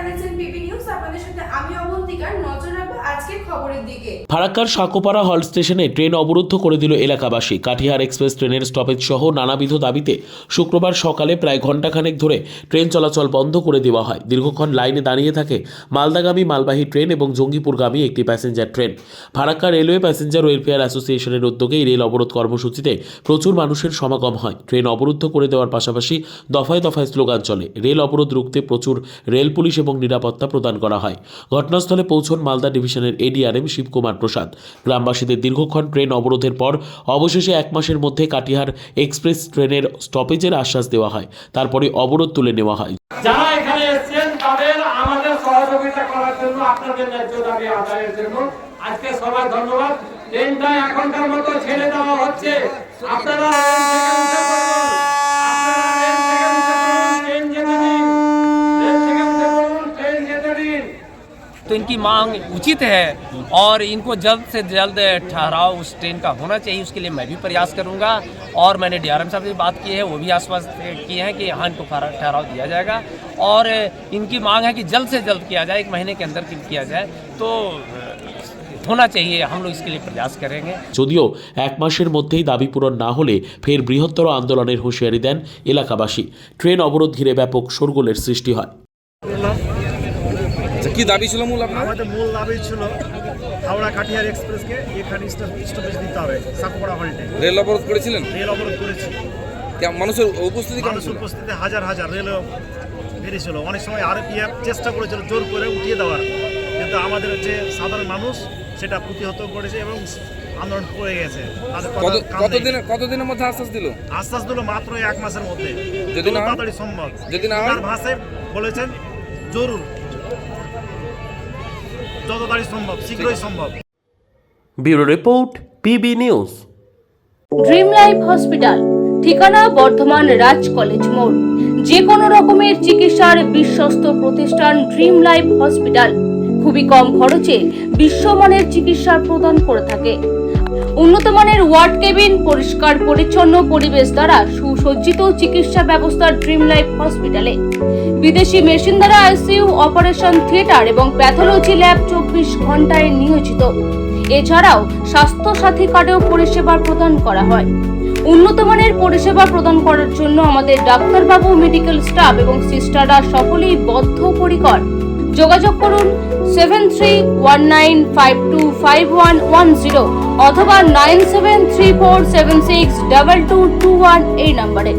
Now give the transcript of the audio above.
দেখছেন PB news. আপনাদের সাথে আমি অবন্তিকার। নজর রাখবো আজকের খবরের দিকে। ফারাক্কার সাকোপাড়া হল স্টেশনে ট্রেন অবরুদ্ধ করে দিল এলাকাবাসী। কাটিহার এক্সপ্রেস ট্রেনের স্টপেজ সহ নানাবিধ দাবিতে শুক্রবার সকালে প্রায় ঘণ্টাখানেক ধরে ট্রেন চলাচল বন্ধ করে দেওয়া হয়। দীর্ঘক্ষণ লাইনে দাঁড়িয়ে থাকে মালদাগামী মালবাহী ট্রেন এবং জঙ্গিপুরগামী একটি passenger train. Farakka railway passenger welfare অ্যাসোসিয়েশনের উদ্যোগে এই রেল অবরোধ কর্মসূচিতে প্রচুর মানুষের সমাগম হয়। ট্রেন অবরুদ্ধ করে দেওয়ার পাশাপাশি দফায় দফায় স্লোগান চলে। রেল অবরোধ রুখতে প্রচুর রেল পুলিশ এবং নিরাপত্তা প্রদান করা হয়। ঘটনাস্থলে পৌঁছন মালদা ডিভিশনের এডিআরএম শিবকুমার প্রসাদ। গ্রামবাসীদের দীর্ঘক্ষণ ট্রেন অবরোধের পর অবশেষে 1 মাসের মধ্যে কাটিহার এক্সপ্রেস ট্রেনের স্টপেজের আশ্বাস দেওয়া হয়। তারপরে অবরোধ তুলে নেওয়া হয়। যারা এখানে এসেছেন তাদের আমাদের সহযোগিতা করার জন্য, আপনাদের ন্যায্য দাবি আদায়ের জন্য আজকে সবাই ধন্যবাদ। ট্রেনটা এখনকার মতো ছেড়ে দেওয়া হচ্ছে। আপনারা तो इनकी मांग उचित है और इनको जल्द से जल्द ठहराव उस ट्रेन का होना चाहिए। उसके लिए मैं भी प्रयास करूंगा और मैंने डीआरएम साहब से बात की है, वो भी आश्वस्त किए हैं कि हाँ इनको ठहराव दिया जाएगा और इनकी मांग है कि जल्द से जल्द किया जाए, 1 महीने के अंदर किया जाए तो होना चाहिए। हम लोग इसके लिए प्रयास करेंगे। যদিও 1 মাসের মধ্যেই দাবি পূরণ না হলে ফের বৃহত্তর আন্দোলনের হুঁশিয়ারি দেন এলাকাবাসী। ট্রেন অবরোধ ঘিরে ব্যাপক শোরগোলের সৃষ্টি হয়। কি দাবি ছিল মূল আপনার? আমাদের মূল দাবি ছিল হাওড়া কাটিহার এক্সপ্রেসকে এখানে স্টপেজ দিতে হবে। সাকোপাড়া হল্টে রেল অবরোধ করেছিলেন? রেল অবরোধ করেছি। মানুষের উপস্থিতি কেমন ছিল? উপস্থিতি হাজার হাজার রেল বেরিয়েছিল। অনেক সময় আরপিএফ চেষ্টা করেছিল জোর করে উঠিয়ে দেওয়ার, কিন্তু আমাদের যে সাধারণ মানুষ সেটা প্রতিহত করেছে এবং আন্দোলন করে গেছে। কতদিনের মধ্যে আশ্বাস দিল? আশ্বাস দিল মাত্র 1 মাসের মধ্যে, যদি না তাড়াতাড়ি সম্ভব। যদি না হয় ভাষায় বলেছেন জরুর, যত তাড়াতাড়ি সম্ভব, শীঘ্রই সম্ভব। Bureau report PB news. Dream life hospital, ঠিকানা বর্ধমান রাজ কলেজ মোড়। যে কোনো রকমের চিকিৎসার বিশ্বস্ত প্রতিষ্ঠান ড্রিম লাইফ হসপিটাল খুবই কম খরচে বিশ্বমানের চিকিৎসা প্রদান করে থাকে। উন্নত মানের ওয়ার্ড কেবিন, পরিষ্কার পরিচ্ছন্ন পরিবেশ দ্বারা সুসজ্জিত চিকিৎসা ব্যবস্থা ড্রিম লাইফ হসপিটালে। বিদেশি মেশিন দ্বারা আইসিইউ, অপারেশন থিয়েটার এবং প্যাথোলজি ল্যাব 24 ঘন্টায় নিয়োজিত। এছাড়াও স্বাস্থ্য সাথী কার্ডেও পরিষেবা প্রদান করা হয়। উন্নত মানের পরিষেবা প্রদান করার জন্য আমাদের ডাক্তারবাবু, মেডিকেল স্টাফ এবং সিস্টাররা সকলেই বদ্ধপরিকর। যোগাযোগ করুন 7319525110 অথবা 9734762221 এই নম্বরে।